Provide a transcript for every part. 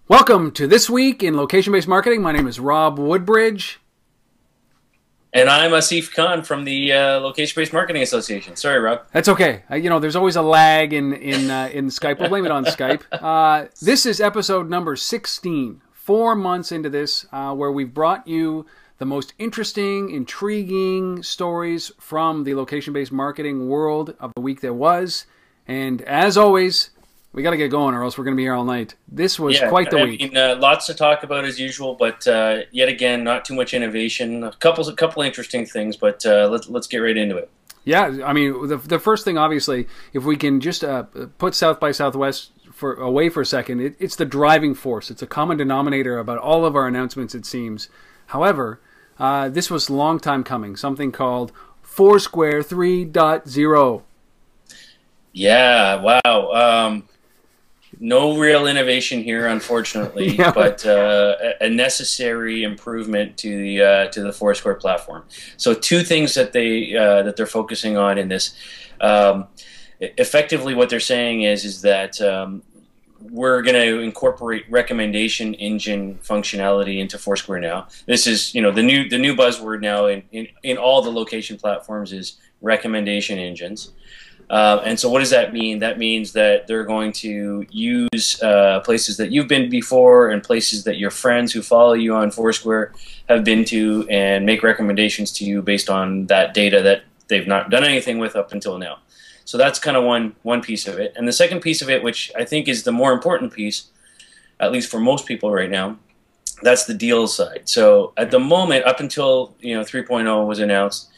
Welcome to This Week in Location-Based Marketing. My name is Rob Woodbridge. And I'm Asif Khan from the Location-Based Marketing Association. Sorry, Rob. That's okay. There's always a lag in Skype. We'll blame it on Skype. This is episode number 16, 4 months into this, where we've brought you the most interesting, intriguing stories from the location-based marketing world of the week that was. And as always, we got to get going or else we're going to be here all night. This was quite the week. Lots to talk about as usual, but yet again, not too much innovation. A couple interesting things, but let's get right into it. Yeah, I mean, the first thing, obviously, if we can just put South by Southwest away for a second, it's the driving force. It's a common denominator about all of our announcements, it seems. However, this was a long time coming, something called Foursquare 3.0. Yeah, wow. No real innovation here, unfortunately, Yeah. but a necessary improvement to the Foursquare platform. So, two things that they're focusing on in this. Effectively, what they're saying is that we're going to incorporate recommendation engine functionality into Foursquare now. This is the new buzzword now in all the location platforms is recommendation engines. And so what does that mean? That means that they're going to use places that you've been before and places that your friends who follow you on Foursquare have been to and make recommendations to you based on that data that they've not done anything with up until now. So that's kind of one piece of it. And the second piece of it, which I think is the more important piece, at least for most people right now, that's the deals side. So at the moment, up until 3.0 was announced,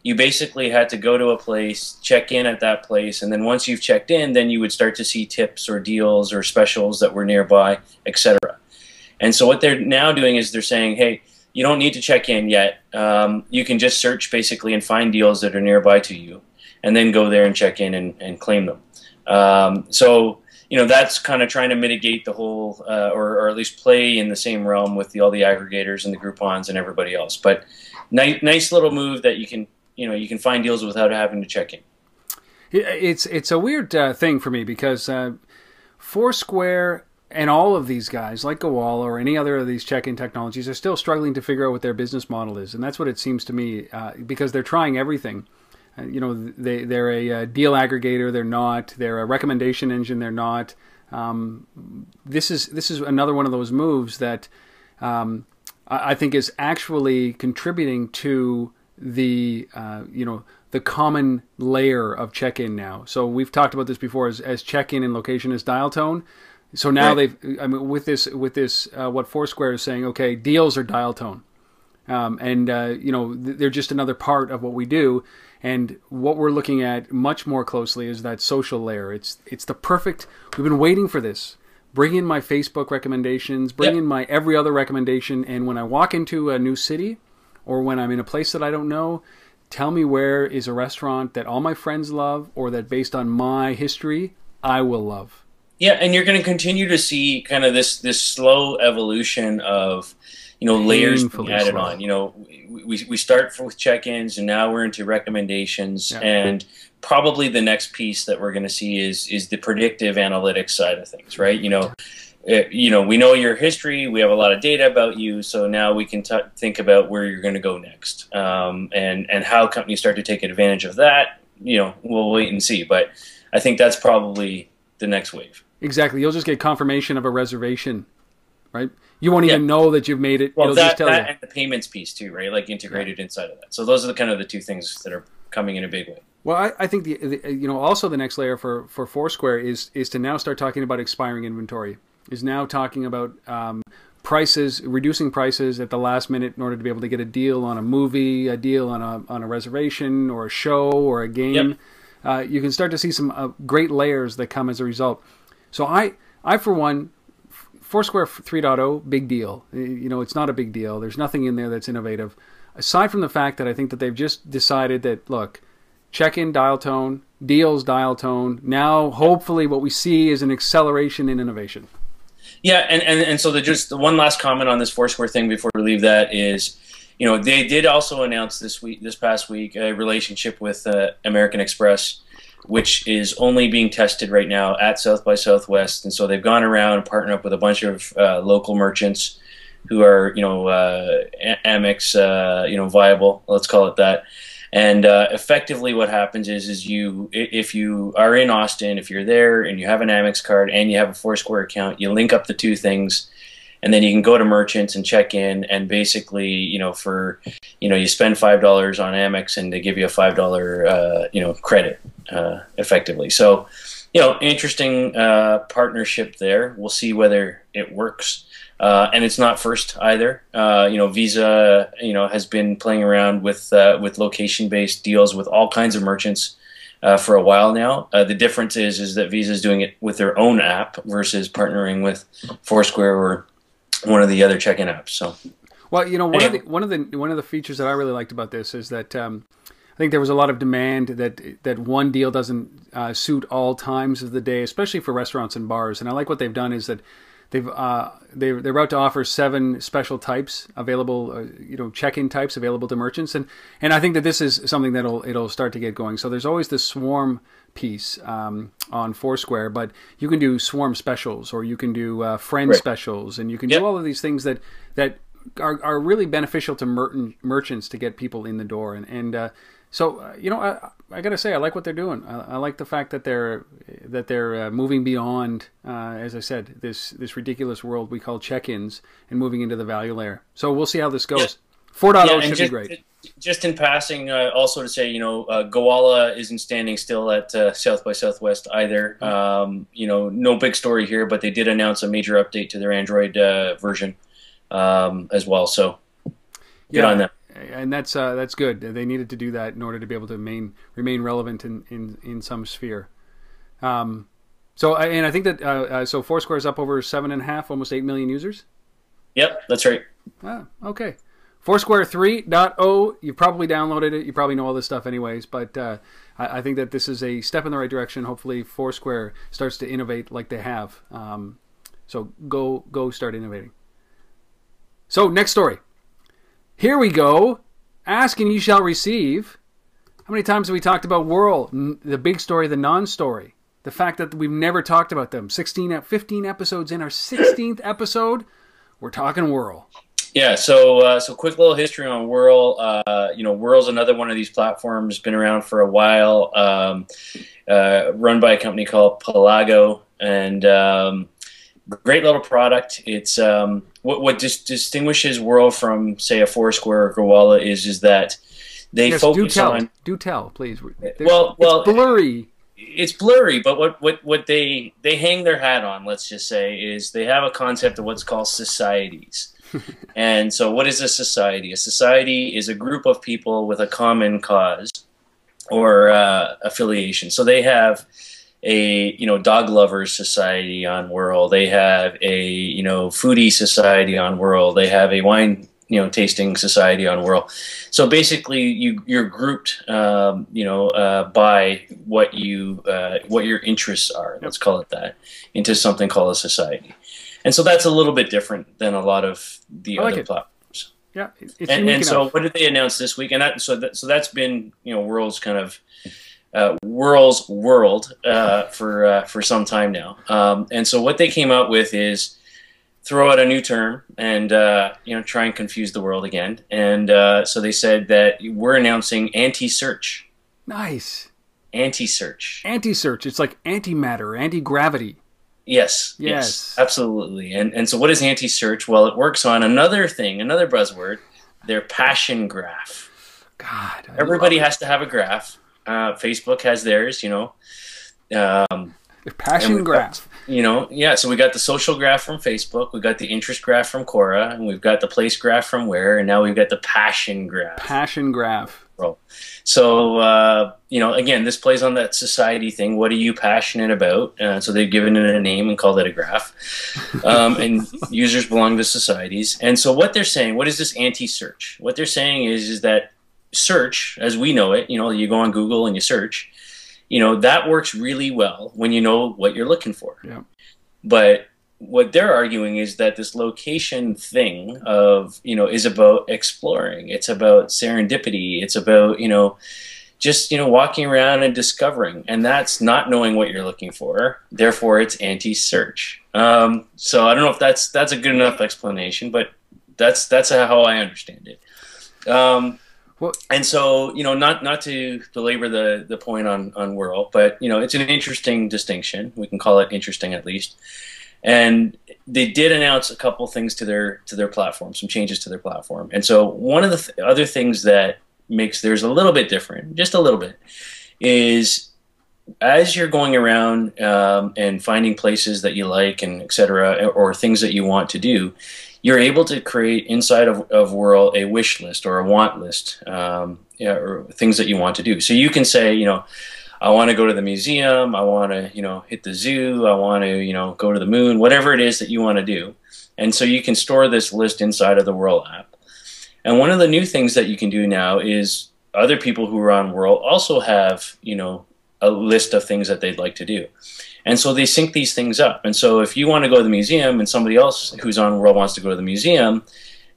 you basically had to go to a place, check in at that place, and then once you've checked in, then you would start to see tips or deals or specials that were nearby, etc. And so what they're now doing is they're saying, hey, you don't need to check in yet. You can just search basically and find deals that are nearby to you, and then go there and check in and claim them. So that's kind of trying to mitigate the whole, or at least play in the same realm with all the aggregators and the Groupons and everybody else. But nice little move that you can find deals without having to check in. It's a weird thing for me because Foursquare and all of these guys, like Whrrl or any other of these check-in technologies, are still struggling to figure out what their business model is, and that's what it seems to me because they're trying everything. They're a deal aggregator. They're not. They're a recommendation engine. They're not. This is another one of those moves that I think is actually contributing to the common layer of check-in now. So we've talked about this before as check-in and location as dial tone. So now with this what Foursquare is saying, okay, deals are dial tone, they're just another part of what we do. And what we're looking at much more closely is that social layer. It's the perfect. We've been waiting for this. Bring in my Facebook recommendations. Bring in my every other recommendation. And when I walk into a new city, or when I'm in a place that I don't know, tell me where is a restaurant that all my friends love or that based on my history, I will love. Yeah, and you're going to continue to see kind of this slow evolution of layers being added on. We start with check-ins and now we're into recommendations, and probably the next piece that we're going to see is the predictive analytics side of things, right? We know your history. We have a lot of data about you, so now we can think about where you're going to go next, and how companies start to take advantage of that. We'll wait and see, but I think that's probably the next wave. Exactly. You'll just get confirmation of a reservation, right? You won't even know that you've made it. Well, It'll just tell you. And the payments piece too, right? Like integrated inside of that. So those are the two things that are coming in a big way. Well, I think also the next layer for Foursquare is to now start talking about expiring inventory. Is now talking about prices, reducing prices at the last minute in order to be able to get a deal on a movie, a deal on a reservation, or a show, or a game. Yep. You can start to see some great layers that come as a result. So I for one, Foursquare 3.0, big deal. It's not a big deal. There's nothing in there that's innovative. Aside from the fact that I think that they've just decided that, look, check-in dial tone, deals dial tone. Now, hopefully what we see is an acceleration in innovation. Yeah, and so just one last comment on this Foursquare thing before we leave that is, they did also announce this past week, a relationship with American Express. which is only being tested right now at South by Southwest. And so they've gone around and partnered up with a bunch of local merchants who are, Amex, viable, let's call it that. And effectively what happens is if you are in Austin, if you're there and you have an Amex card and you have a Foursquare account, you link up the two things, and then you can go to merchants and check in, and basically, you spend $5 on Amex and they give you a $5, credit, effectively. So, interesting partnership there. We'll see whether it works. And it's not first either. Visa, has been playing around with location-based deals with all kinds of merchants for a while now. The difference is that Visa is doing it with their own app versus partnering with Foursquare or one of the other check-in apps. So, well, one of the features that I really liked about this is that I think there was a lot of demand that one deal doesn't suit all times of the day, especially for restaurants and bars. And I like what they've done is that they're about to offer 7 special types available, check-in types available to merchants, and I think that this is something it'll start to get going. So there's always this swarm piece on Foursquare, but you can do swarm specials, or you can do friend specials, and you can do all of these things that are really beneficial to merchants to get people in the door, and so I gotta say, I like what they're doing. I like the fact that they're moving beyond, as I said, this ridiculous world we call check-ins and moving into the value layer. So we'll see how this goes. 4.0 should be great. Just in passing, also to say, Goala isn't standing still at South by Southwest either. No big story here, but they did announce a major update to their Android version as well. So good on them. And that's good. They needed to do that in order to be able to remain relevant in some sphere. So I think that so Foursquare is up over 7.5, almost 8 million users. Yep, that's right. Ah, okay. Foursquare 3.0. You've probably downloaded it. You probably know all this stuff anyways. But I think that this is a step in the right direction. Hopefully, Foursquare starts to innovate like they have. So go start innovating. So next story. Here we go. Ask and you shall receive. How many times have we talked about Whrrl? The big story, the non-story. The fact that we've never talked about them. 15 episodes in, our 16th episode, we're talking Whrrl. Yeah, so quick little history on Whrrl. Whrrl's another one of these platforms, been around for a while, run by a company called Pelago, and great little product. It's what distinguishes Whrrl from, say, a Foursquare or Goala is that they focus on. Do tell, please. Well, it's blurry. It's blurry, but what they hang their hat on, let's just say, is they have a concept of what's called societies. And so what is a society? A society is a group of people with a common cause or affiliation. So they have a dog lovers society on Whrrl. They have a foodie society on Whrrl. They have a wine tasting society on Whrrl. So basically, you're grouped by what your interests are. Let's call it that, into something called a society. And so that's a little bit different than a lot of the other platforms. Yeah, and so what did they announce this week? And so that's been Whrrl's kind of Whrrl's world for some time now. And so what they came out with is throw out a new term and try and confuse the world again. And so they said that we're announcing anti-search. Nice. Anti-search. Anti-search. It's like antimatter, anti-gravity. Yes, absolutely. And so what is anti-search? Well, it works on another buzzword, their passion graph. God, everybody has to have a graph. Facebook has theirs, their passion graph. So we got the social graph from Facebook, we got the interest graph from Quora, and we've got the place graph from Whrrl, and now we've got the passion graph. Passion graph. So, again, this plays on that society thing. What are you passionate about? So they've given it a name and called it a graph. And users belong to societies. And so what they're saying, what is this anti-search? What they're saying is that search, as we know it, you go on Google and you search, that works really well when you know what you're looking for. Yeah. But what they're arguing is that this location thing of, is about exploring. It's about serendipity. It's about, just walking around and discovering, and that's not knowing what you're looking for. Therefore, it's anti-search. So I don't know if that's a good enough explanation, but that's how I understand it. Well, and so not to belabor the point on Whrrl, but it's an interesting distinction. We can call it interesting at least. And they did announce a couple things to their platform, some changes to their platform. And so one of the other things that makes theirs a little bit different, just a little bit, is as you're going around and finding places that you like and et cetera, or things that you want to do, you're able to create inside of Whrrl a wish list or a want list, or things that you want to do. So you can say, I want to go to the museum, I want to, hit the zoo, I want to, go to the moon, whatever it is that you want to do. And so you can store this list inside of the Whrrl app. And one of the new things that you can do now is other people who are on Whrrl also have, a list of things that they'd like to do. And so they sync these things up. And so if you want to go to the museum and somebody else who's on Whrrl wants to go to the museum,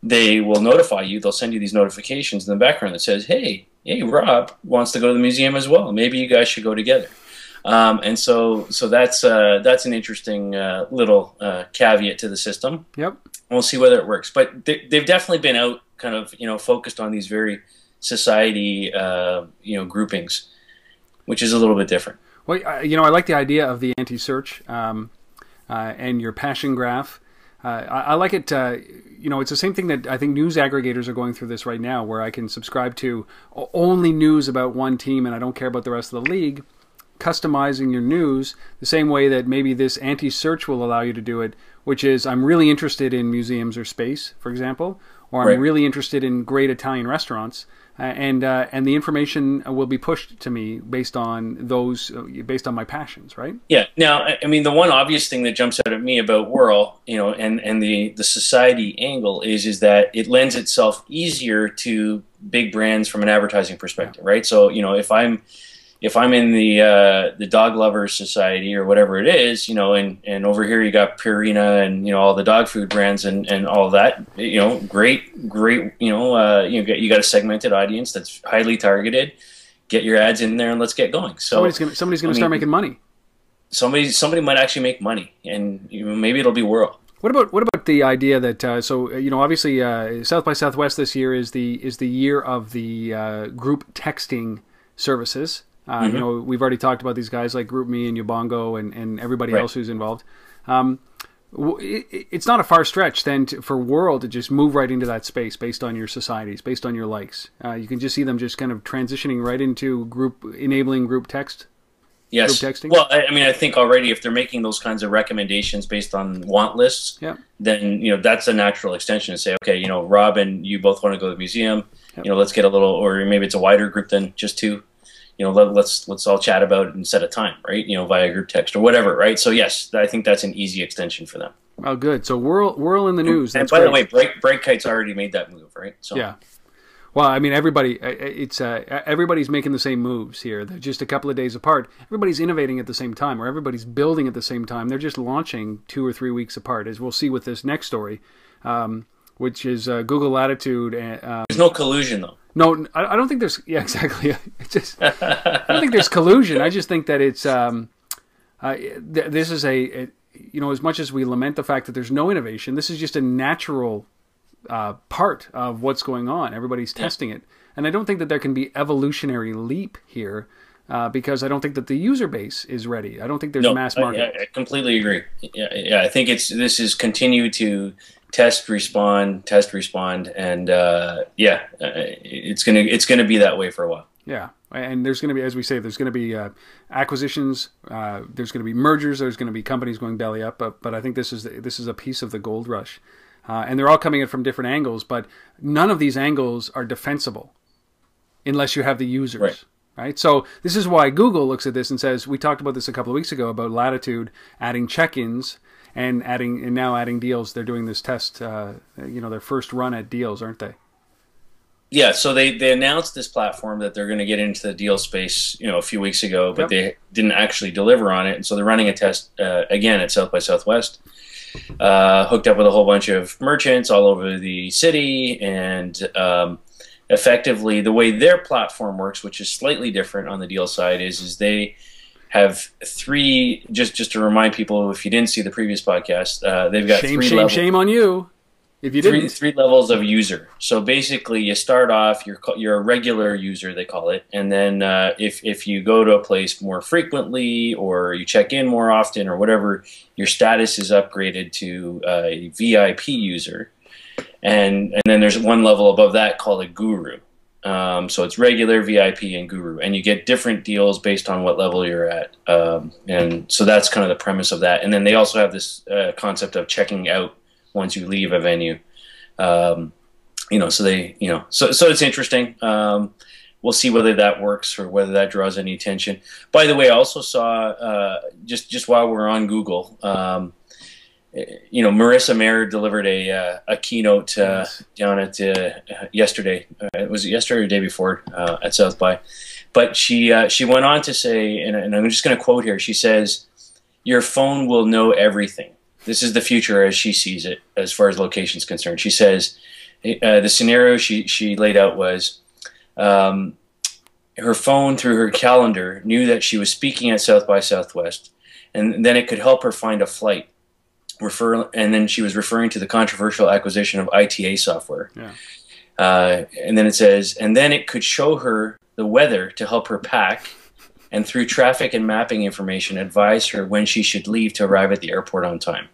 they will notify you. They'll send you these notifications in the background that says, hey, Rob wants to go to the museum as well. Maybe you guys should go together. And so that's an interesting little caveat to the system. Yep. We'll see whether it works. But they've definitely been out kind of, focused on these very society, groupings, which is a little bit different. Well, I like the idea of the anti-search and your passion graph. I like it. It's the same thing that I think news aggregators are going through this right now, where I can subscribe to only news about one team and I don't care about the rest of the league. Customizing your news the same way that maybe this anti-search will allow you to do it, which is I'm really interested in museums or space, for example, or I'm really interested in great Italian restaurants, and the information will be pushed to me based on my passions, right? Yeah. Now, I mean, the one obvious thing that jumps out at me about Whrrl, and the society angle is that it lends itself easier to big brands from an advertising perspective, right? So, if I'm in the dog lovers society or whatever it is, and over here you got Purina and all the dog food brands and all of that, great, you got a segmented audience that's highly targeted. Get your ads in there and let's get going. So somebody's gonna start making money. Somebody might actually make money, and maybe it'll be Whrrl. What about the idea that obviously South by Southwest this year is the year of the group texting services. We've already talked about these guys like GroupMe and Ubongo and everybody else who's involved. It's not a far stretch then for Whrrl to just move right into that space based on your societies, based on your likes. You can just see them just kind of transitioning right into enabling group text. Yes. Group texting. Well, I mean, I think already if they're making those kinds of recommendations based on want lists, then that's a natural extension to say, okay, Rob and you both want to go to the museum. Let's get a little, or maybe it's a wider group than just two. Let's all chat about it and set a time, right? Via group text or whatever, right? So yes, I think that's an easy extension for them. Oh, good. So Whrrl in the news. And by the way, Breakkite's already made that move, right? So yeah. Well, I mean, everybody's making the same moves here. They're just a couple of days apart. Everybody's innovating at the same time, or everybody's building at the same time. They're just launching 2 or 3 weeks apart, as we'll see with this next story, which is Google Latitude. There's no collusion, though. No, I don't think there's. Yeah, exactly. I don't think there's collusion. I just think that it's. This is as much as we lament the fact that there's no innovation, this is just a natural part of what's going on. Everybody's testing it, and I don't think that there can be evolutionary leap here because I don't think that the user base is ready. I don't think there's mass market. I completely agree. Yeah. I think this is continue to test, respond, and it's gonna be that way for a while. Yeah, and there's gonna be, as we say, there's gonna be acquisitions, there's gonna be mergers, there's gonna be companies going belly up. But I think this is a piece of the gold rush, and they're all coming in from different angles. But none of these angles are defensible unless you have the users. Right? So this is why Google looks at this and says, we talked about this a couple of weeks ago about Latitude adding check-ins and now adding deals. They're doing this test, their first run at deals, aren't they? Yeah, so they announced this platform that they're going to get into the deal space, a few weeks ago, but they didn't actually deliver on it, and so they're running a test again at South by Southwest. Hooked up with a whole bunch of merchants all over the city, and effectively the way their platform works, which is slightly different on the deal side, is they have three. Just to remind people, if you didn't see the previous podcast, they've got shame on you if you didn't. Three levels of user. So basically, you start off, you're a regular user, they call it, and then if you go to a place more frequently or you check in more often or whatever, your status is upgraded to a VIP user, and then there's one level above that called a guru. So it's regular, VIP, and guru, and you get different deals based on what level you're at, and so that's kind of the premise of that. And then they also have this concept of checking out once you leave a venue. You know, so they, you know, so it's interesting. We'll see whether that works or whether that draws any attention. By the way, I also saw just while we're on Google, you know, Marissa Mayer delivered a keynote down at yesterday. Was it yesterday or the day before at South by? But she went on to say, and I'm just going to quote here. She says, "Your phone will know everything. This is the future as she sees it, as far as location is concerned." She says the scenario she laid out was her phone, through her calendar, knew that she was speaking at South by Southwest, and then it could help her find a flight. And then she was referring to the controversial acquisition of ITA software. Yeah. And then it says, and then it could show her the weather to help her pack, and through traffic and mapping information, advise her when she should leave to arrive at the airport on time.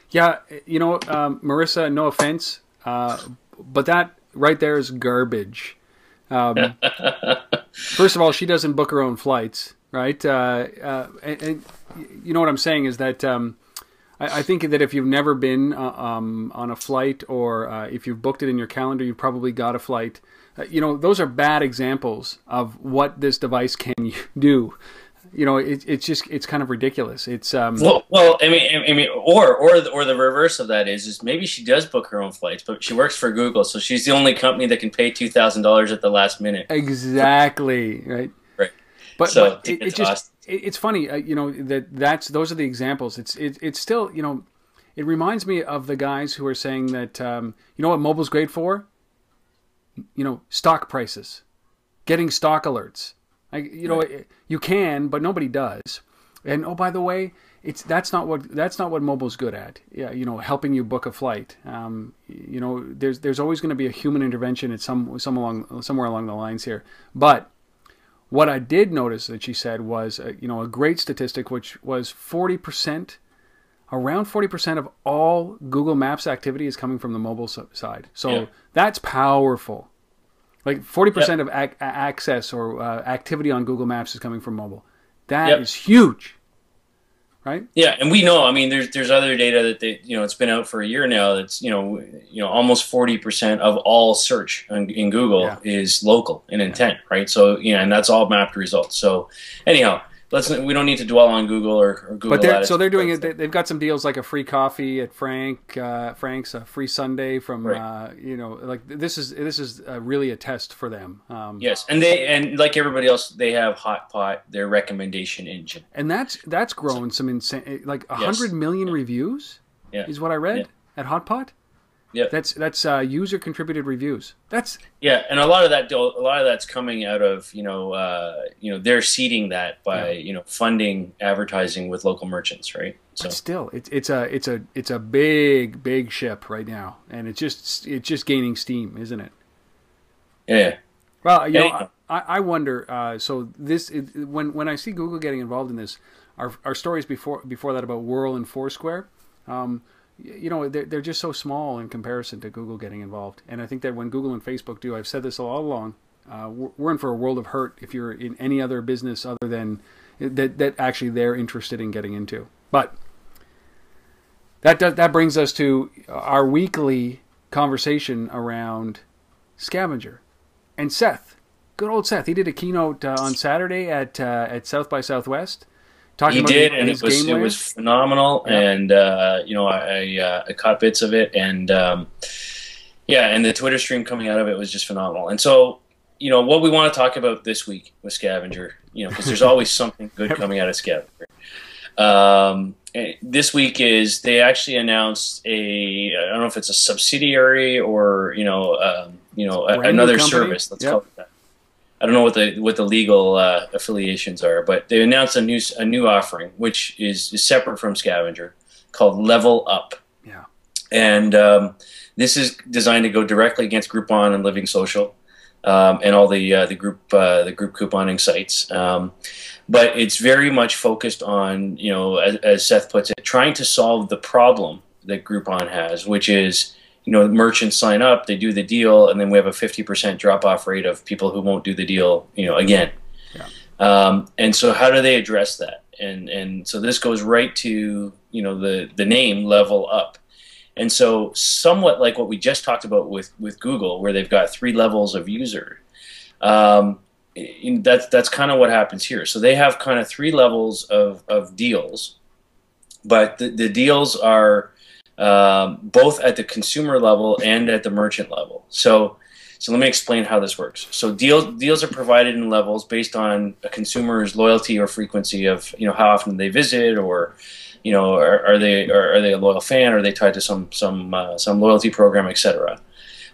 Yeah, you know, Marissa, no offense, but that right there is garbage. First of all, she doesn't book her own flights, right? And you know what I'm saying is that I think that if you've never been on a flight, or if you've booked it in your calendar, you've probably got a flight. You know, those are bad examples of what this device can do. You know, it's kind of ridiculous. It's well, I mean, or the reverse of that is maybe she does book her own flights, but she works for Google, so she's the only company that can pay $2,000 at the last minute. Exactly, right. Right. But, so but it's funny, you know, those are the examples. It's still, you know, it reminds me of the guys who are saying that you know what mobile's great for? You know, stock prices, getting stock alerts. You know, you can, but nobody does. And oh, by the way, that's not what mobile's good at. Yeah, you know, helping you book a flight. You know, there's always going to be a human intervention at somewhere along the lines here. But what I did notice that she said was, you know, a great statistic, which was 40%, around 40% of all Google Maps activity is coming from the mobile side. So that's powerful. Like 40% of access or activity on Google Maps is coming from mobile. That is huge, right? Yeah, and we know. I mean, there's other data that you know, it's been out for a year now. That's you know almost 40% of all search in Google is local in intent, right? So you know, and that's all mapped results. So anyhow, we don't need to dwell on Google or Google. But they're doing it. They've got some deals like a free coffee at Frank's, a free sundae from you know, like this is really a test for them. Yes, and like everybody else, they have Hotpot, their recommendation engine, and that's grown some insane, like 100 million reviews. Is what I read at Hotpot. Yeah, that's user contributed reviews. That's and a lot of that's coming out of you know they're seeding that by you know funding advertising with local merchants, right? So but still, it's a big ship right now, and it's just gaining steam, isn't it? Yeah. Well, you know, I wonder. So when I see Google getting involved in this, our stories before that about Whrrl and Foursquare. You know, they're just so small in comparison to Google getting involved. And I think that when Google and Facebook do, I've said this all along, we're in for a world of hurt if you're in any other business other than that actually they're interested in getting into. But that brings us to our weekly conversation around Scavenger. And Seth, good old Seth, he did a keynote on Saturday at South by Southwest. He did, and it was phenomenal. Yeah. And you know, I caught bits of it, and and the Twitter stream coming out of it was just phenomenal. And so, you know, what we want to talk about this week with Scavenger, you know, because there's always something good coming out of Scavenger. This week is they actually announced I don't know if it's a subsidiary or you know another service. Let's call it that. I don't know what the legal affiliations are, but they announced a new offering, which is separate from Scavenger, called Level Up. Yeah. And this is designed to go directly against Groupon and Living Social, and all the group couponing sites. But it's very much focused on, as Seth puts it, trying to solve the problem that Groupon has, which is, merchants sign up, they do the deal, and then we have a 50% drop-off rate of people who won't do the deal, again. Yeah. And so how do they address that? And so this goes right to, the name Level Up. And so somewhat like what we just talked about with Google, where they've got 3 levels of user, that's kind of what happens here. So they have kind of 3 levels of deals, but the deals are both at the consumer level and at the merchant level. So let me explain how this works. So deals are provided in levels based on a consumer's loyalty or frequency of how often they visit, or are they a loyal fan? Are they tied to some loyalty program, etc.?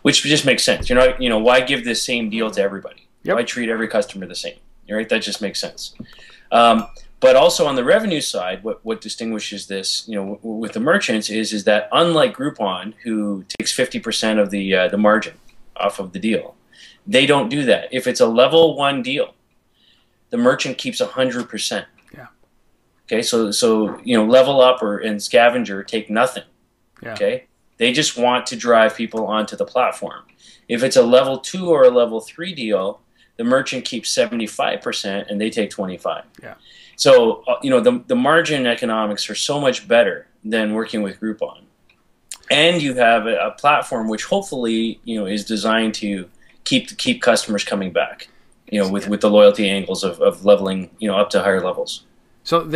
Which just makes sense. Why give the same deal to everybody? Yep. Why treat every customer the same? Right? That just makes sense. But also on the revenue side, what distinguishes this, with the merchants is that unlike Groupon, who takes 50% of the margin off of the deal, they don't do that. If it's a level 1 deal, the merchant keeps 100%. Okay, so Level Up and Scavenger take nothing. Yeah. Okay, they just want to drive people onto the platform. If it's a level 2 or a level 3 deal, the merchant keeps 75% and they take 25. Yeah. So the margin economics are so much better than working with Groupon, and you have a platform which hopefully is designed to keep customers coming back. With the loyalty angles of leveling up to higher levels. So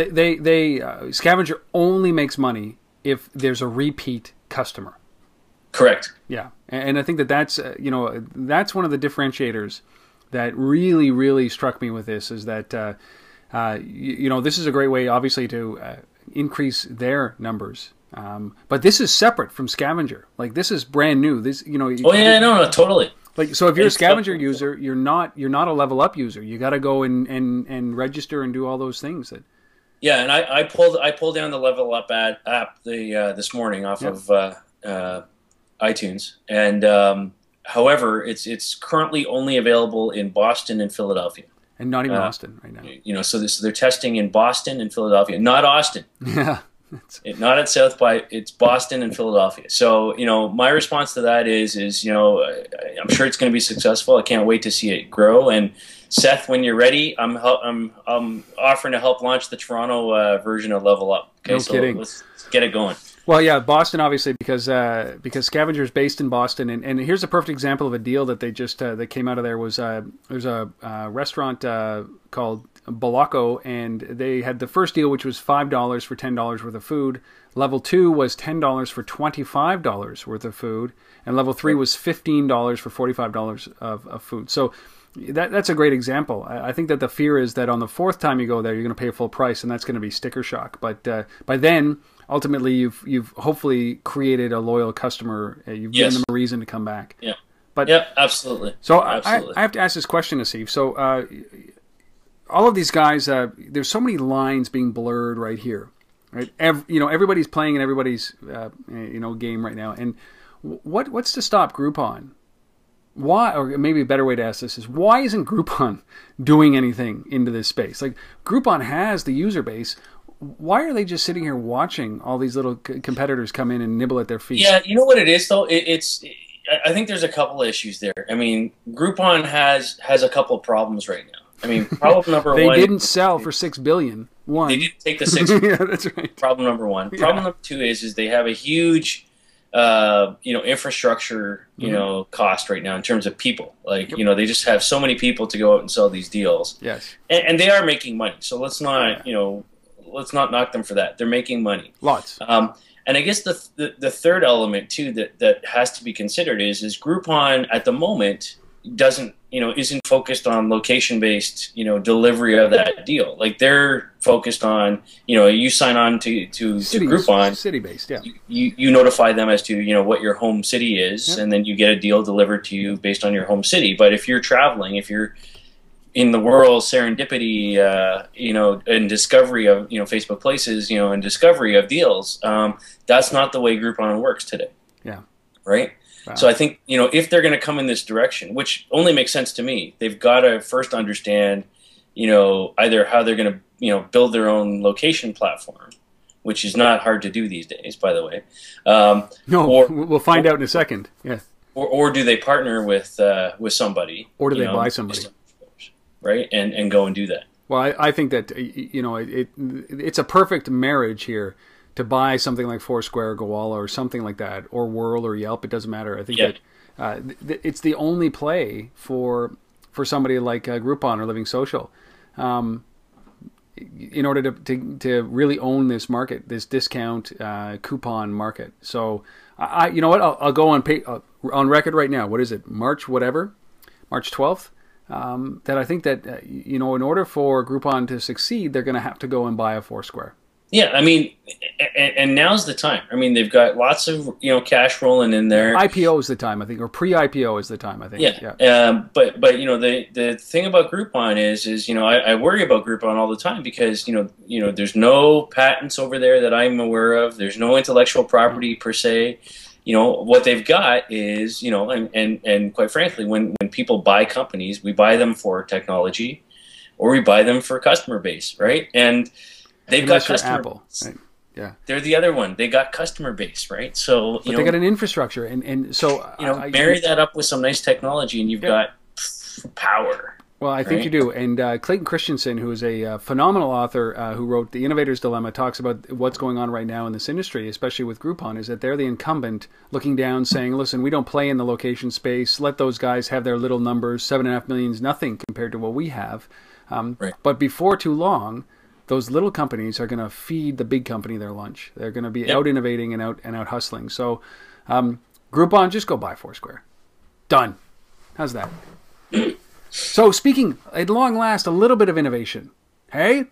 Scavenger only makes money if there's a repeat customer. Correct. Yeah, and I think that's that's one of the differentiators that really, really struck me with this, is that this is a great way, obviously, to increase their numbers. But this is separate from Scavenger. Like, this is brand new. This no, totally. Like, so if you're a Scavenger user, you're not a Level Up user. You got to go and register and do all those things. Yeah, and I pulled down the Level Up app this morning off of iTunes, and however, it's currently only available in Boston and Philadelphia, and not even Austin right now. So they're testing in Boston and Philadelphia, not Austin. Yeah. Not at South by, it's Boston and Philadelphia. So my response to that is I'm sure it's going to be successful. I can't wait to see it grow. And Seth, when you're ready, I'm offering to help launch the Toronto version of Level Up. Okay, no kidding. Let's get it going. Well, yeah, Boston, obviously, because Scavenger is based in Boston, and here's a perfect example of a deal that they just that came out of there. Was there's a restaurant called Bolacco, and they had the first deal, which was $5 for $10 worth of food. Level 2 was $10 for $25 worth of food, and level 3 was $15 for $45 of food. So that's a great example. I think that the fear is that on the 4th time you go there, you're going to pay full price, and that's going to be sticker shock. But by then, ultimately, you've hopefully created a loyal customer. You've given them a reason to come back. Yeah. But absolutely. So absolutely. I have to ask this question, Asif. So all of these guys, there's so many lines being blurred right here, right? Everybody's playing in everybody's game right now. And what's to stop Groupon? Why, or maybe a better way to ask this is, why isn't Groupon doing anything into this space? Like, Groupon has the user base. Why are they just sitting here watching all these little competitors come in and nibble at their feet? Yeah, you know what it is, though? I think there's a couple of issues there. I mean, Groupon has a couple of problems right now. I mean, problem number they one... They didn't sell for $6 billion. One. They didn't take the $6 yeah, that's right. Problem number one. Yeah. Problem number two is they have a huge... infrastructure, cost right now in terms of people. Like, they just have so many people to go out and sell these deals. Yes. And they are making money. So let's not, let's not knock them for that. They're making money. Lots. And I guess the third element too that has to be considered is Groupon at the moment doesn't, isn't focused on location-based, delivery of that deal. Like they're focused on, you sign on to Groupon, city-based, yeah. You notify them as to, what your home city is, yep. and then you get a deal delivered to you based on your home city. But if you're traveling, if you're in the Whrrl serendipity, and discovery of, Facebook Places, and discovery of deals, that's not the way Groupon works today. Yeah. Right? Wow. So I think, if they're going to come in this direction, which only makes sense to me, they've got to first understand, either how they're going to, build their own location platform, which is not hard to do these days, by the way. No, or, we'll find out in a second. Yeah. Or do they partner with somebody? Or do they buy somebody? Right, and go and do that. Well, I think that it's a perfect marriage here to buy something like Foursquare, Gowalla, or something like that, or Whrrl or Yelp. It doesn't matter. I think that it's the only play for somebody like Groupon or Living Social, in order to really own this market, this discount coupon market. So you know what? I'll go on record right now. What is it? March 12th. That I think that, in order for Groupon to succeed, they're going to have to go and buy a Foursquare. Yeah, I mean, and now's the time. I mean, they've got lots of, cash rolling in there. IPO is the time, I think, or pre-IPO is the time, I think. Yeah. But the thing about Groupon is I worry about Groupon all the time because, there's no patents over there that I'm aware of. There's no intellectual property per se. What they've got is, and quite frankly, when people buy companies, we buy them for technology or we buy them for customer base, right? And they've got customer Apple, base. Right? Yeah. They're the other one. They got customer base, right? So, but they got an infrastructure. And so, marry that up with some nice technology and you've got power. Well, I think you do. And Clayton Christensen, who is a phenomenal author who wrote The Innovator's Dilemma, talks about what's going on right now in this industry, especially with Groupon, is that they're the incumbent looking down saying, listen, we don't play in the location space. Let those guys have their little numbers. 7.5 million is nothing compared to what we have. Right. But before too long, those little companies are going to feed the big company their lunch. They're going to be out innovating and out hustling. So Groupon, just go buy Foursquare. Done. How's that? So speaking, at long last, a little bit of innovation. Hey?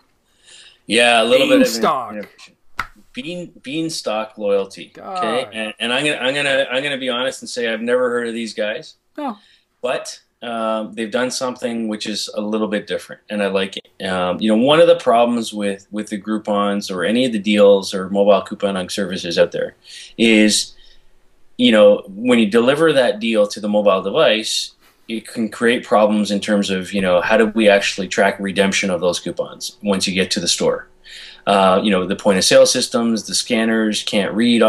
Yeah, a little bit of innovation. Beanstalk loyalty. Okay, and I'm gonna be honest and say I've never heard of these guys. No, but they've done something which is a little bit different, and I like it. One of the problems with the Groupons or any of the deals or mobile couponing services out there is, when you deliver that deal to the mobile device, it can create problems in terms of, how do we actually track redemption of those coupons once you get to the store? The point of sale systems, the scanners can't read,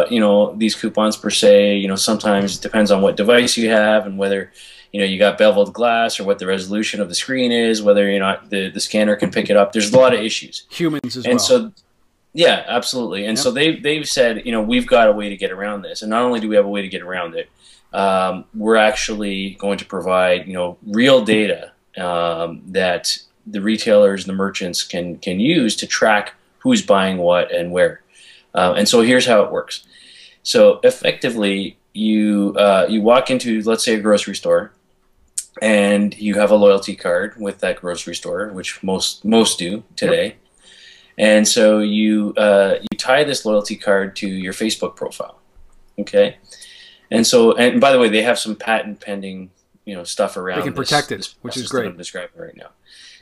these coupons per se. Sometimes it depends on what device you have and whether, you got beveled glass or what the resolution of the screen is, whether the scanner can pick it up. There's a lot of issues. Humans as well. And so, yeah, absolutely. And so they've said, we've got a way to get around this. And not only do we have a way to get around it, we're actually going to provide, real data that the retailers, the merchants can use to track who's buying what and where. And so here's how it works. So effectively, you walk into, let's say, a grocery store, and you have a loyalty card with that grocery store, which most do today. Yep. And so you tie this loyalty card to your Facebook profile. Okay. And so, and by the way, they have some patent pending, stuff around. They can protect it, which is great. I'm describing right now.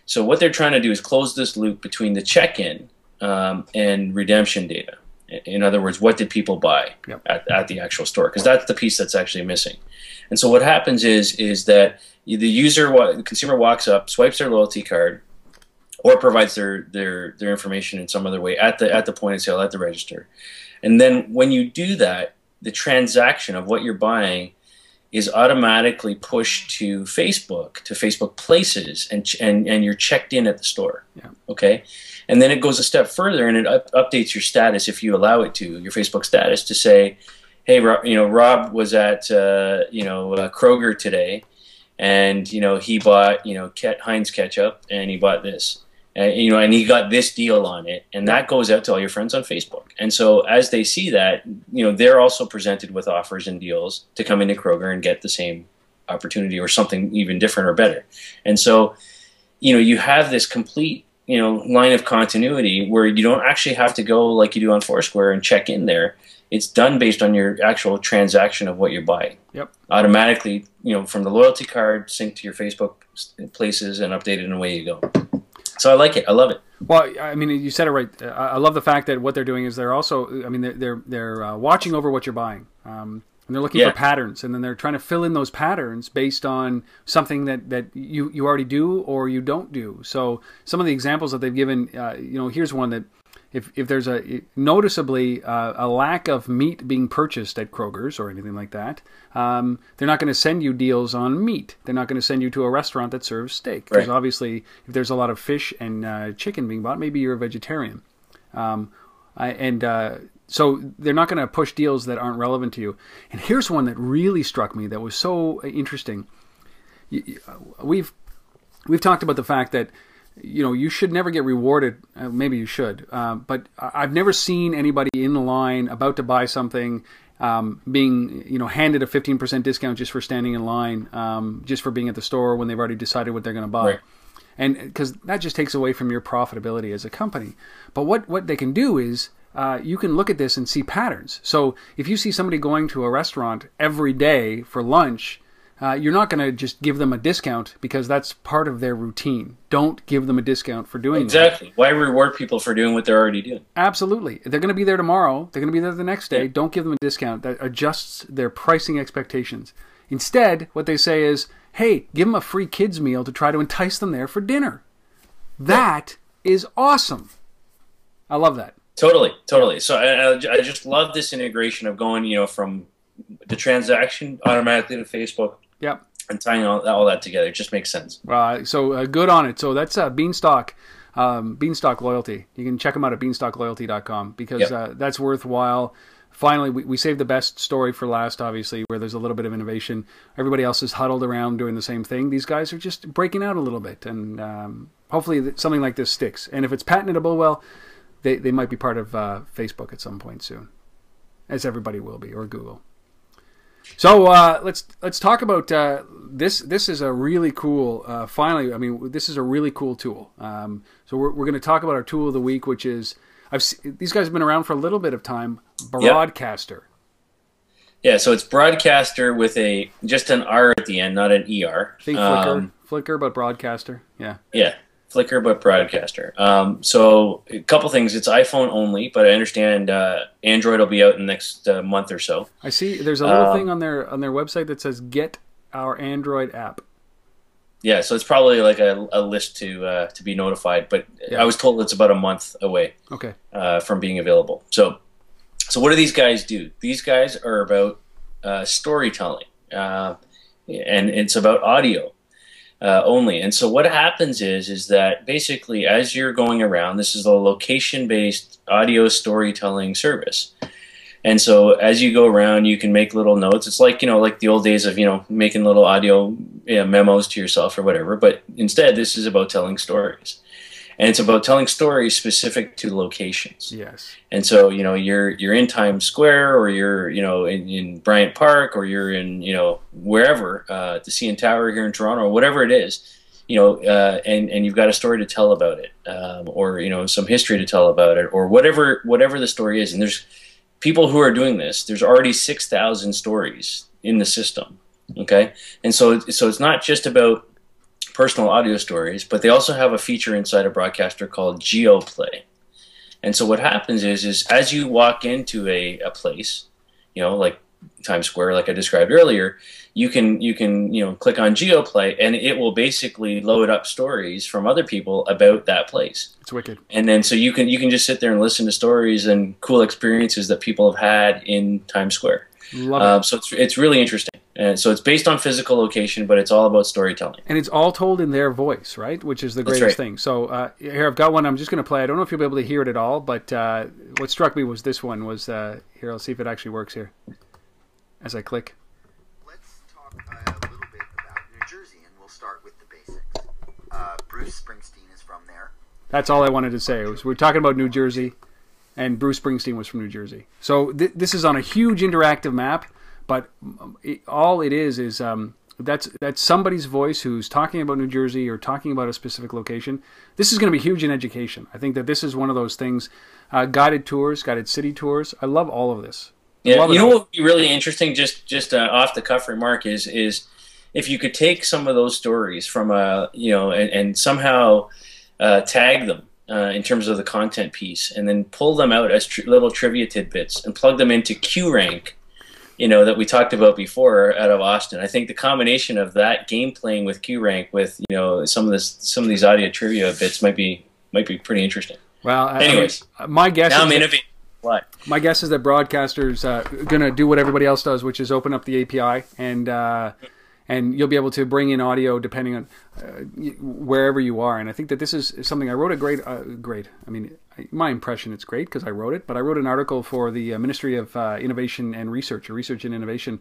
So what they're trying to do is close this loop between the check-in and redemption data. In other words, what did people buy at the actual store? Because that's the piece that's actually missing. And so what happens is that the consumer walks up, swipes their loyalty card, or provides their information in some other way at the point of sale, at the register. And then when you do that, the transaction of what you're buying is automatically pushed to Facebook Places, and you're checked in at the store. Yeah. Okay, and then it goes a step further, and it updates your status if you allow it to, your Facebook status, to say, hey, Rob was at Kroger today, and he bought Heinz ketchup, and he bought this. And he got this deal on it, and that goes out to all your friends on Facebook. And so as they see that, they're also presented with offers and deals to come into Kroger and get the same opportunity or something even different or better. And so, you have this complete, line of continuity where you don't actually have to go like you do on Foursquare and check in there. It's done based on your actual transaction of what you're buying. Yep. Automatically, from the loyalty card, synced to your Facebook places and updated, and away you go. So I like it. I love it. Well, I mean, you said it right. I love the fact that what they're doing is they're also, I mean, they're watching over what you're buying. And they're looking for patterns, and then they're trying to fill in those patterns based on something that you already do or you don't do. So some of the examples that they've given, here's one that if there's a noticeably a lack of meat being purchased at Kroger's or anything like that, they're not going to send you deals on meat. They're not going to send you to a restaurant that serves steak. Because obviously, if there's a lot of fish and chicken being bought, maybe you're a vegetarian. So they're not going to push deals that aren't relevant to you. And here's one that really struck me that was so interesting. We've talked about the fact that you should never get rewarded. Maybe you should, but I've never seen anybody in the line about to buy something being handed a 15% discount just for standing in line, just for being at the store when they've already decided what they're going to buy. Right. And because that just takes away from your profitability as a company. But what they can do is you can look at this and see patterns. So if you see somebody going to a restaurant every day for lunch, you're not going to just give them a discount because that's part of their routine. Don't give them a discount for doing that. Exactly. Why reward people for doing what they're already doing? Absolutely. They're going to be there tomorrow. They're going to be there the next day. Yeah. Don't give them a discount that adjusts their pricing expectations. Instead, what they say is, hey, give them a free kids meal to try to entice them there for dinner. That is awesome. I love that. Totally. So I just love this integration of going, from the transaction automatically to Facebook. Yep. And tying all that together. It just makes sense. So good on it. So that's Beanstalk Loyalty. You can check them out at beanstalkloyalty.com because that's worthwhile. Finally, we saved the best story for last, obviously, where there's a little bit of innovation. Everybody else is huddled around doing the same thing. These guys are just breaking out a little bit. And hopefully something like this sticks. And if it's patentable, well, they might be part of Facebook at some point soon, as everybody will be, or Google. So let's talk about this. This is a really cool. Finally, I mean, this is a really cool tool. So we're going to talk about our tool of the week, which is these guys have been around for a little bit of time. Broadcaster. Yeah, so it's Broadcaster with just an R at the end, not an ER. I think Flickr, but Broadcaster. Yeah. Yeah. Flickr, but Broadcaster. So a couple things. It's iPhone only, but I understand Android will be out in the next month or so. I see. There's a little thing on their website that says "Get our Android app." Yeah, so it's probably like a list to be notified. But I was told it's about a month away. Okay. From being available. So what do these guys do? These guys are about storytelling, and it's about audio. Only. And so what happens is that basically as you're going around, this is a location-based audio storytelling service. And so as you go around, you can make little notes. It's like, like the old days of, making little audio memos to yourself or whatever. But instead, this is about telling stories. And it's about telling stories specific to locations. Yes. And so, you're in Times Square, or you're, in Bryant Park, or you're in, wherever, the CN Tower here in Toronto, or whatever it is, and you've got a story to tell about it, or, some history to tell about it, or whatever the story is. And there's people who are doing this. There's already 6,000 stories in the system. Okay. And so it's not just about personal audio stories, but they also have a feature inside a Broadcaster called GeoPlay. And so what happens is as you walk into a place, like Times Square, like I described earlier, you can click on GeoPlay, and it will basically load up stories from other people about that place. It's wicked. And then so you can just sit there and listen to stories and cool experiences that people have had in Times Square. Love it. So it's really interesting. And so it's based on physical location, but it's all about storytelling. And it's all told in their voice, right? Which is the greatest thing. So here, I've got one I'm just going to play. I don't know if you'll be able to hear it at all, but what struck me was this one was, here, I'll see if it actually works here as I click. Let's talk a little bit about New Jersey, and we'll start with the basics. Bruce Springsteen is from there. That's all I wanted to say. We're talking about New Jersey, and Bruce Springsteen was from New Jersey. So this is on a huge interactive map. But all it is that's somebody's voice who's talking about New Jersey or talking about a specific location. This is going to be huge in education. I think that this is one of those things. Guided tours, guided city tours. I love all of this. Yeah, you know what would be really interesting, just off the cuff remark is if you could take some of those stories from and somehow tag them in terms of the content piece, and then pull them out as little trivia tidbits and plug them into QRank, that we talked about before out of Austin. I think the combination of that game playing with QRank with some of these audio trivia bits might be pretty interesting. Well, anyways, my guess now is I'm innovating. What? My guess is that broadcasters going to do what everybody else does, which is open up the API, and you'll be able to bring in audio depending on wherever you are. And I think that this is something I wrote a great. I mean, my impression it's great because I wrote it, but I wrote an article for the Ministry of Innovation and Research, or Research and Innovation,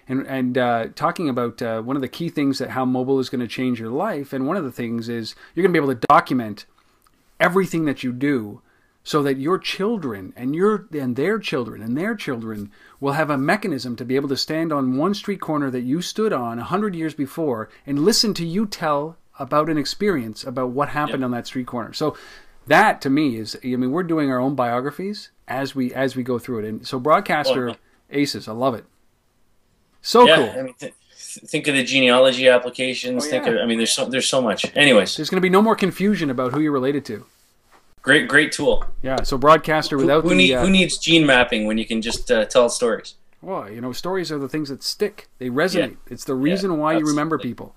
and talking about one of the key things that how mobile is going to change your life. And one of the things is you're going to be able to document everything that you do, so that your children and their children and their children will have a mechanism to be able to stand on one street corner that you stood on 100 years before and listen to you tell about an experience about what happened on that street corner. So that to me is, we're doing our own biographies as we go through it. And so broadcaster aces, I love it. So cool. Think of the genealogy applications. There's so much. Anyways, there's going to be no more confusion about who you're related to. Great tool. Yeah, so broadcaster without who needs gene mapping when you can just tell stories? Well, stories are the things that stick. They resonate. Yeah. It's the reason why you remember people.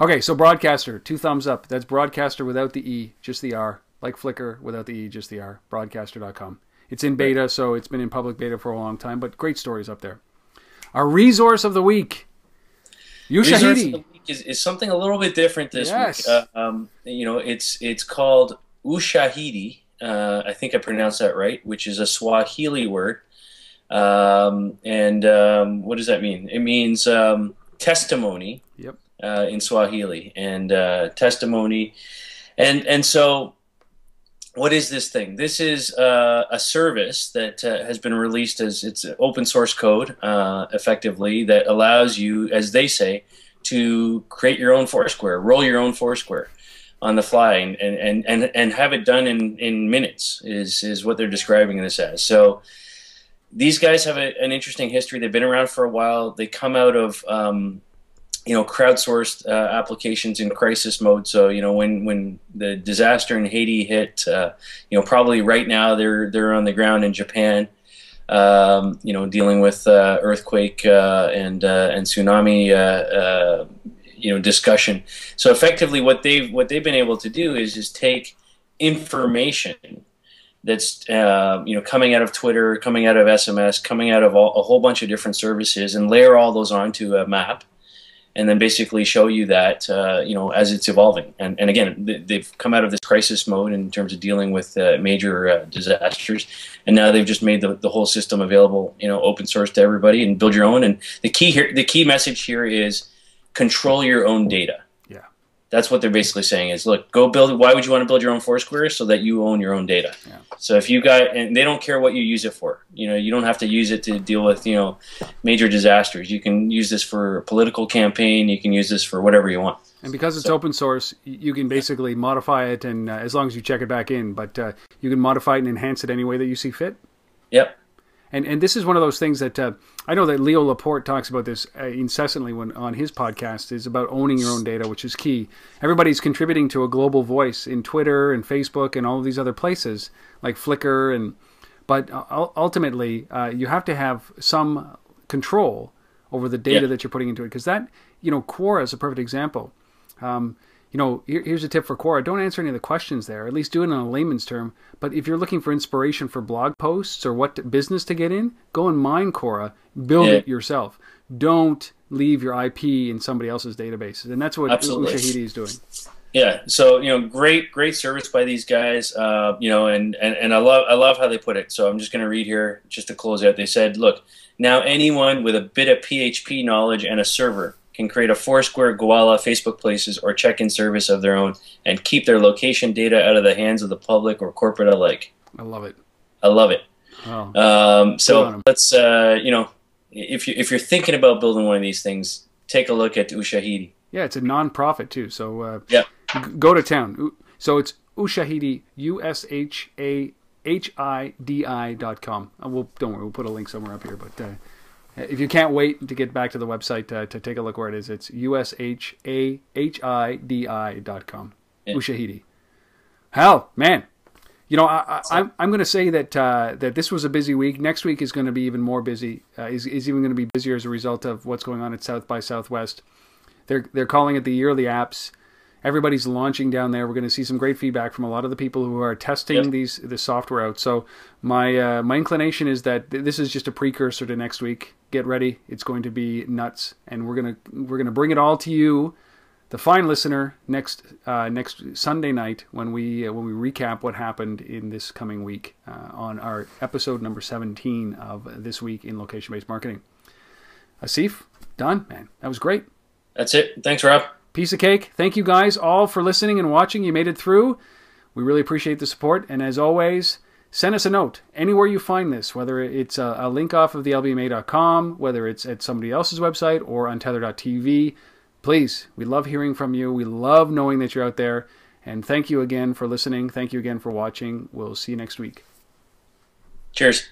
Okay, so broadcaster, 2 thumbs up. That's broadcaster without the E, just the R. Like Flickr, without the E, just the R. Broadcaster.com. It's in beta, so it's been in public beta for a long time, but great stories up there. Our resource of the week. Ushahidi is something a little bit different this week. It's called Ushahidi, I think I pronounced that right, which is a Swahili word. What does that mean? It means testimony. Yep. In Swahili, and testimony. And so what is this thing? This is a service that has been released as it's open source code, effectively, that allows you, as they say, to create your own Foursquare, roll your own Foursquare on the fly, and have it done in minutes is what they're describing this as. So these guys have an interesting history. They've been around for a while. They come out of crowdsourced applications in crisis mode. So when the disaster in Haiti hit, probably right now they're on the ground in Japan, dealing with earthquake and tsunami discussion. So effectively, what they've been able to do is take information that's coming out of Twitter, coming out of SMS, coming out of a whole bunch of different services, and layer all those onto a map, and then basically show you that as it's evolving. And again, they've come out of this crisis mode in terms of dealing with major disasters, and now they've just made the whole system available, open source to everybody, and build your own. And the key message here is control your own data. Yeah, that's what they're basically saying is, look, go build. Why would you want to build your own Foursquare? So that you own your own data. Yeah. So if you got, and they don't care what you use it for. You don't have to use it to deal with major disasters. You can use this for a political campaign. You can use this for whatever you want. And because it's open source, you can basically modify it, and as long as you check it back in, but you can modify it and enhance it any way that you see fit. Yep. And this is one of those things that I know that Leo Laporte talks about this incessantly on his podcast, is about owning your own data, which is key. Everybody's contributing to a global voice in Twitter and Facebook and all of these other places like Flickr, but ultimately you have to have some control over the data that you're putting into it, because that, Quora is a perfect example. Here's a tip for Quora. Don't answer any of the questions there. At least do it in a layman's term. But if you're looking for inspiration for blog posts or what business to get in, go and mine Quora. Build it yourself. Don't leave your IP in somebody else's databases. And that's what Ushahidi is doing. Yeah. So, great service by these guys. And I love how they put it. So I'm just going to read here just to close out. They said, look, now anyone with a bit of PHP knowledge and a server can create a Foursquare, Gowalla, Facebook Places, or check-in service of their own and keep their location data out of the hands of the public or corporate alike. I love it. I love it. Oh. So let's, if you're thinking about building one of these things, take a look at Ushahidi. Yeah, it's a non-profit too. So Yeah. Go to town. So it's Ushahidi, USHAHIDI.com. Don't worry, we'll put a link somewhere up here. But if you can't wait to get back to the website to take a look where it is, it's USHAHIDI.com. Yeah. Ushahidi. Hell, man. You know, I'm going to say that that this was a busy week. Next week is going to be even more busy. Is even going to be busier as a result of what's going on at South by Southwest. They're calling it the yearly apps. Everybody's launching down there. We're going to see some great feedback from a lot of the people who are testing this software out. So my inclination is that this is just a precursor to next week. Get ready; it's going to be nuts, and we're gonna bring it all to you, the fine listener, next Sunday night when we recap what happened in this coming week on our episode number 17 of This Week in Location-Based Marketing. Asif, done, man. That was great. That's it. Thanks, Rob. Piece of cake. Thank you guys all for listening and watching. You made it through. We really appreciate the support. And as always, send us a note anywhere you find this, whether it's a link off of the lbma.com, whether it's at somebody else's website or on tether.tv. Please, we love hearing from you. We love knowing that you're out there. And thank you again for listening. Thank you again for watching. We'll see you next week. Cheers.